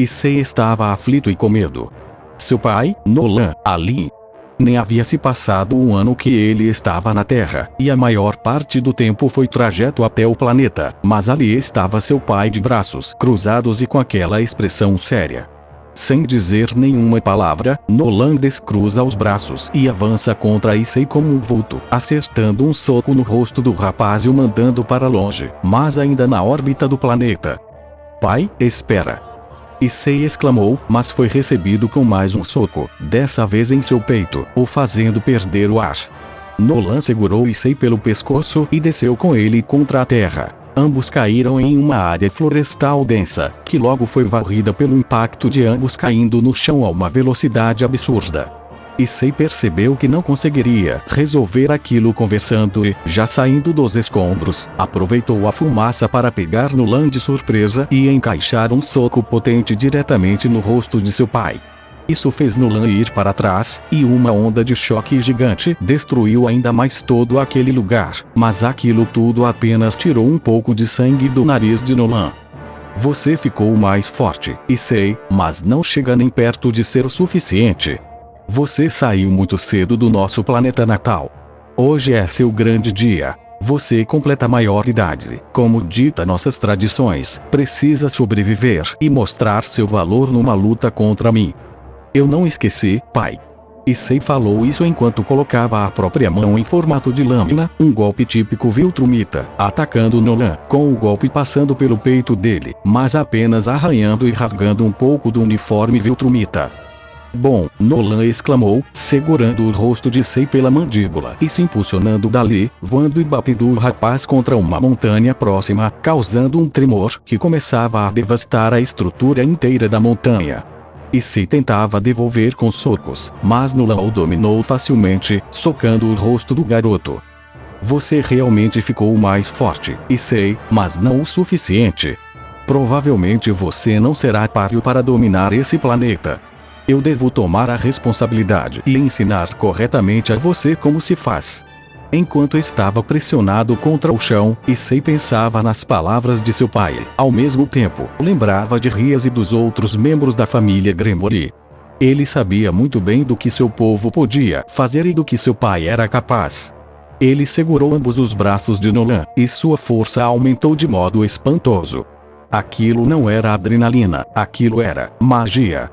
Issei estava aflito e com medo. Seu pai, Nolan, ali. Nem havia se passado um ano que ele estava na Terra, e a maior parte do tempo foi trajeto até o planeta, mas ali estava seu pai de braços cruzados e com aquela expressão séria. Sem dizer nenhuma palavra, Nolan descruza os braços e avança contra Issei como um vulto, acertando um soco no rosto do rapaz e o mandando para longe, mas ainda na órbita do planeta. Pai, espera! Issei exclamou, mas foi recebido com mais um soco, dessa vez em seu peito, o fazendo perder o ar. Nolan segurou Issei pelo pescoço e desceu com ele contra a terra. Ambos caíram em uma área florestal densa, que logo foi varrida pelo impacto de ambos caindo no chão a uma velocidade absurda. Issei percebeu que não conseguiria resolver aquilo conversando e, já saindo dos escombros, aproveitou a fumaça para pegar Nolan de surpresa e encaixar um soco potente diretamente no rosto de seu pai. Isso fez Nolan ir para trás, e uma onda de choque gigante destruiu ainda mais todo aquele lugar, mas aquilo tudo apenas tirou um pouco de sangue do nariz de Nolan. Você ficou mais forte, Issei, mas não chega nem perto de ser o suficiente. Você saiu muito cedo do nosso planeta natal. Hoje é seu grande dia. Você completa a maioridade. Como dita nossas tradições, precisa sobreviver e mostrar seu valor numa luta contra mim. Eu não esqueci, pai. Issei falou isso enquanto colocava a própria mão em formato de lâmina, um golpe típico Viltrumita, atacando Nolan, com o golpe passando pelo peito dele, mas apenas arranhando e rasgando um pouco do uniforme Viltrumita. Bom, Nolan exclamou, segurando o rosto de Issei pela mandíbula e se impulsionando dali, voando e batendo o rapaz contra uma montanha próxima, causando um tremor que começava a devastar a estrutura inteira da montanha. Issei tentava devolver com socos, mas Nolan o dominou facilmente, socando o rosto do garoto. Você realmente ficou mais forte, Issei, mas não o suficiente. Provavelmente você não será páreo para dominar esse planeta. Eu devo tomar a responsabilidade e ensinar corretamente a você como se faz. Enquanto estava pressionado contra o chão, Issei pensava nas palavras de seu pai. Ao mesmo tempo, lembrava de Rias e dos outros membros da família Gremory. Ele sabia muito bem do que seu povo podia fazer e do que seu pai era capaz. Ele segurou ambos os braços de Nolan, e sua força aumentou de modo espantoso. Aquilo não era adrenalina, aquilo era magia.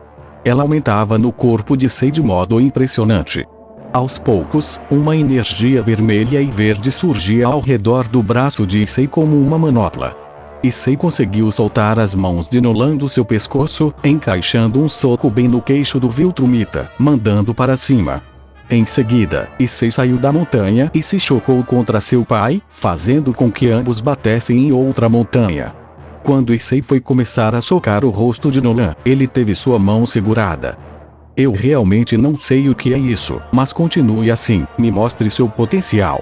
Ela aumentava no corpo de Issei de modo impressionante. Aos poucos, uma energia vermelha e verde surgia ao redor do braço de Issei como uma manopla. Issei conseguiu soltar as mãos de Nolan do seu pescoço, encaixando um soco bem no queixo do Viltrumita, mandando para cima. Em seguida, Issei saiu da montanha e se chocou contra seu pai, fazendo com que ambos batessem em outra montanha. Quando Issei foi começar a socar o rosto de Nolan, ele teve sua mão segurada. Eu realmente não sei o que é isso, mas continue assim, me mostre seu potencial.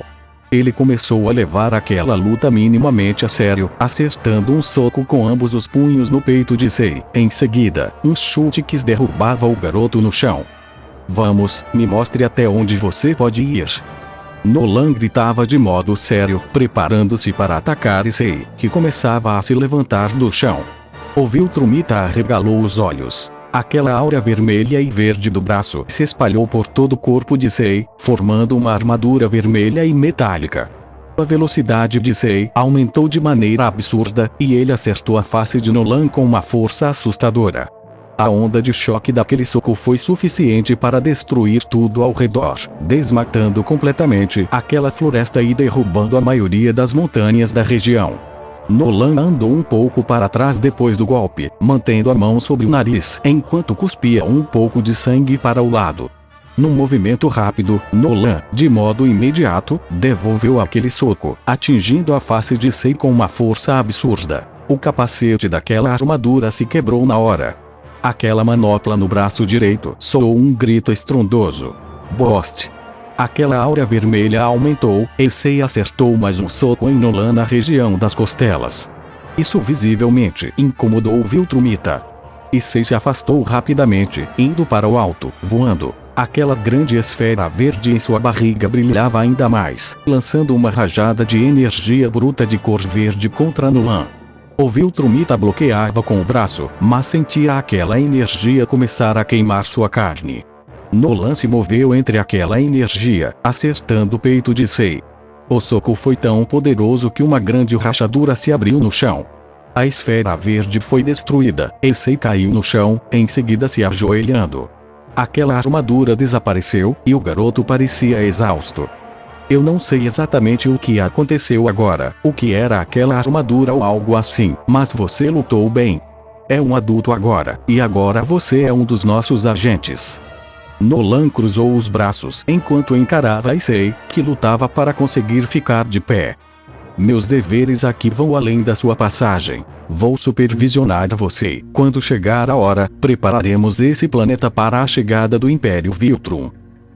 Ele começou a levar aquela luta minimamente a sério, acertando um soco com ambos os punhos no peito de Issei. Em seguida, um chute que derrubava o garoto no chão. Vamos, me mostre até onde você pode ir. Nolan gritava de modo sério, preparando-se para atacar Issei, que começava a se levantar do chão. O Viltrumita arregalou os olhos. Aquela aura vermelha e verde do braço se espalhou por todo o corpo de Issei, formando uma armadura vermelha e metálica. A velocidade de Issei aumentou de maneira absurda, e ele acertou a face de Nolan com uma força assustadora. A onda de choque daquele soco foi suficiente para destruir tudo ao redor, desmatando completamente aquela floresta e derrubando a maioria das montanhas da região. Nolan andou um pouco para trás depois do golpe, mantendo a mão sobre o nariz enquanto cuspia um pouco de sangue para o lado. Num movimento rápido, Nolan, de modo imediato, devolveu aquele soco, atingindo a face de Issei com uma força absurda. O capacete daquela armadura se quebrou na hora. Aquela manopla no braço direito soou um grito estrondoso. Bost! Aquela aura vermelha aumentou, e Issei acertou mais um soco em Nolan na região das costelas. Isso visivelmente incomodou o Viltrumita. Issei se afastou rapidamente, indo para o alto, voando. Aquela grande esfera verde em sua barriga brilhava ainda mais, lançando uma rajada de energia bruta de cor verde contra Nolan. O Viltrumita bloqueava com o braço, mas sentia aquela energia começar a queimar sua carne. Nolan se moveu entre aquela energia, acertando o peito de Sei. O soco foi tão poderoso que uma grande rachadura se abriu no chão. A esfera verde foi destruída, e Sei caiu no chão, em seguida se ajoelhando. Aquela armadura desapareceu, e o garoto parecia exausto. Eu não sei exatamente o que aconteceu agora, o que era aquela armadura ou algo assim, mas você lutou bem. É um adulto agora, e agora você é um dos nossos agentes. Nolan cruzou os braços enquanto encarava Issei, que lutava para conseguir ficar de pé. Meus deveres aqui vão além da sua passagem. Vou supervisionar você. Quando chegar a hora, prepararemos esse planeta para a chegada do Império Viltrum.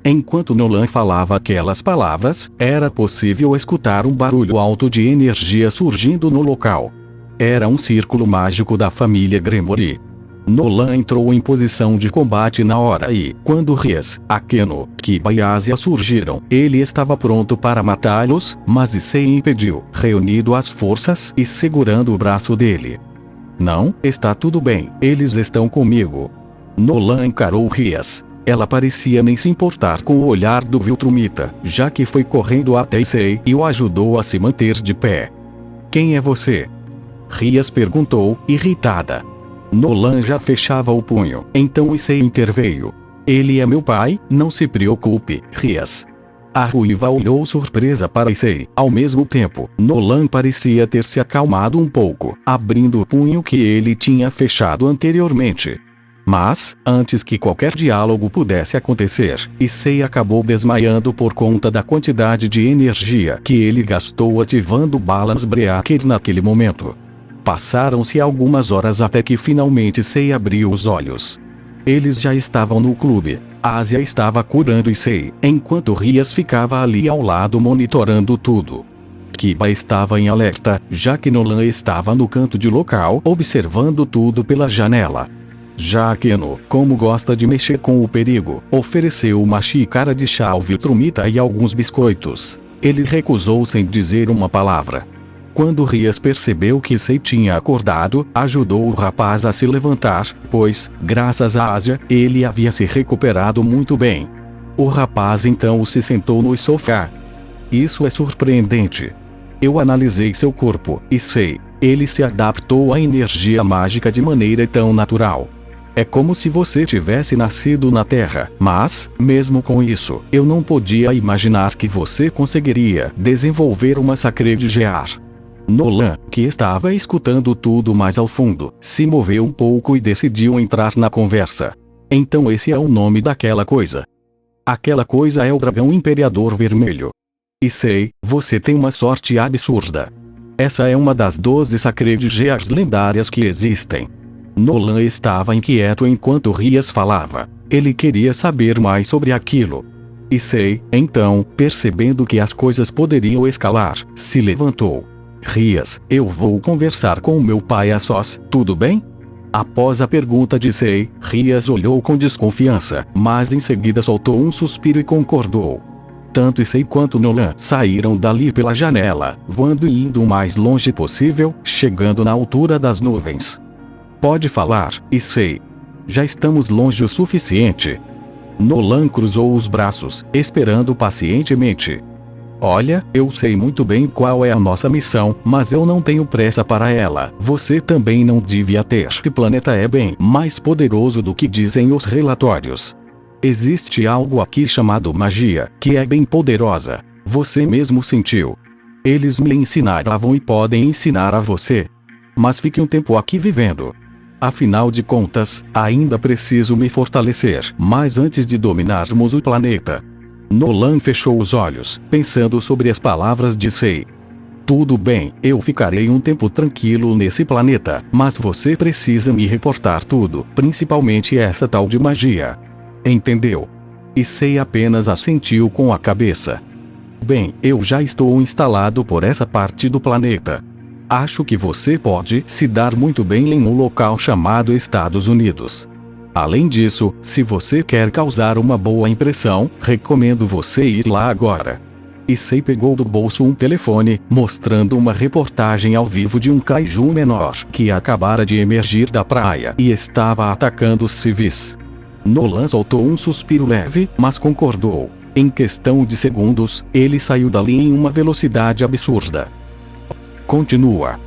Enquanto Nolan falava aquelas palavras, era possível escutar um barulho alto de energia surgindo no local. Era um círculo mágico da família Gremory. Nolan entrou em posição de combate na hora e, quando Rhys, Akeno, Kiba e Asia surgiram, ele estava pronto para matá-los, mas Issei impediu, reunindo as forças e segurando o braço dele. Não, está tudo bem, eles estão comigo. Nolan encarou Rhys. Ela parecia nem se importar com o olhar do Viltrumita, já que foi correndo até Issei e o ajudou a se manter de pé. Quem é você? Rhys perguntou, irritada. Nolan já fechava o punho, então Issei interveio. Ele é meu pai, não se preocupe, Rhys. A ruiva olhou surpresa para Issei. Ao mesmo tempo, Nolan parecia ter se acalmado um pouco, abrindo o punho que ele tinha fechado anteriormente. Mas, antes que qualquer diálogo pudesse acontecer, Issei acabou desmaiando por conta da quantidade de energia que ele gastou ativando o Balance Breaker naquele momento. Passaram-se algumas horas até que finalmente Issei abriu os olhos. Eles já estavam no clube. Asia estava curando Issei, enquanto Rhys ficava ali ao lado monitorando tudo. Kiba estava em alerta, já que Nolan estava no canto de local observando tudo pela janela. Já Akeno, como gosta de mexer com o perigo, ofereceu uma xícara de chá ao Viltrumita e alguns biscoitos. Ele recusou sem dizer uma palavra. Quando Rhys percebeu que Issei tinha acordado, ajudou o rapaz a se levantar, pois, graças a Asia, ele havia se recuperado muito bem. O rapaz então se sentou no sofá. Isso é surpreendente. Eu analisei seu corpo, Issei. Ele se adaptou à energia mágica de maneira tão natural. É como se você tivesse nascido na Terra, mas, mesmo com isso, eu não podia imaginar que você conseguiria desenvolver uma Sacred Gear. Nolan, que estava escutando tudo mais ao fundo, se moveu um pouco e decidiu entrar na conversa. Então esse é o nome daquela coisa. Aquela coisa é o Dragão Imperador Vermelho. Issei, você tem uma sorte absurda. Essa é uma das 12 Sacred Gears lendárias que existem. Nolan estava inquieto enquanto Rhys falava. Ele queria saber mais sobre aquilo. Issei, então, percebendo que as coisas poderiam escalar, se levantou. Rhys, eu vou conversar com o meu pai a sós, tudo bem? Após a pergunta de Issei, Rhys olhou com desconfiança, mas em seguida soltou um suspiro e concordou. Tanto Issei quanto Nolan saíram dali pela janela, voando e indo o mais longe possível, chegando na altura das nuvens. Pode falar, Issei. Já estamos longe o suficiente. Nolan cruzou os braços, esperando pacientemente. Olha, eu sei muito bem qual é a nossa missão, mas eu não tenho pressa para ela. Você também não devia ter. Esse planeta é bem mais poderoso do que dizem os relatórios. Existe algo aqui chamado magia, que é bem poderosa. Você mesmo sentiu. Eles me ensinaram e podem ensinar a você. Mas fique um tempo aqui vivendo. Afinal de contas, ainda preciso me fortalecer, mas antes de dominarmos o planeta. Nolan fechou os olhos, pensando sobre as palavras de Issei. Tudo bem, eu ficarei um tempo tranquilo nesse planeta, mas você precisa me reportar tudo, principalmente essa tal de magia. Entendeu? Issei apenas assentiu com a cabeça. Bem, eu já estou instalado por essa parte do planeta. Acho que você pode se dar muito bem em um local chamado Estados Unidos. Além disso, se você quer causar uma boa impressão, recomendo você ir lá agora. Issei pegou do bolso um telefone, mostrando uma reportagem ao vivo de um kaiju menor que acabara de emergir da praia e estava atacando os civis. Nolan soltou um suspiro leve, mas concordou. Em questão de segundos, ele saiu dali em uma velocidade absurda. Continua.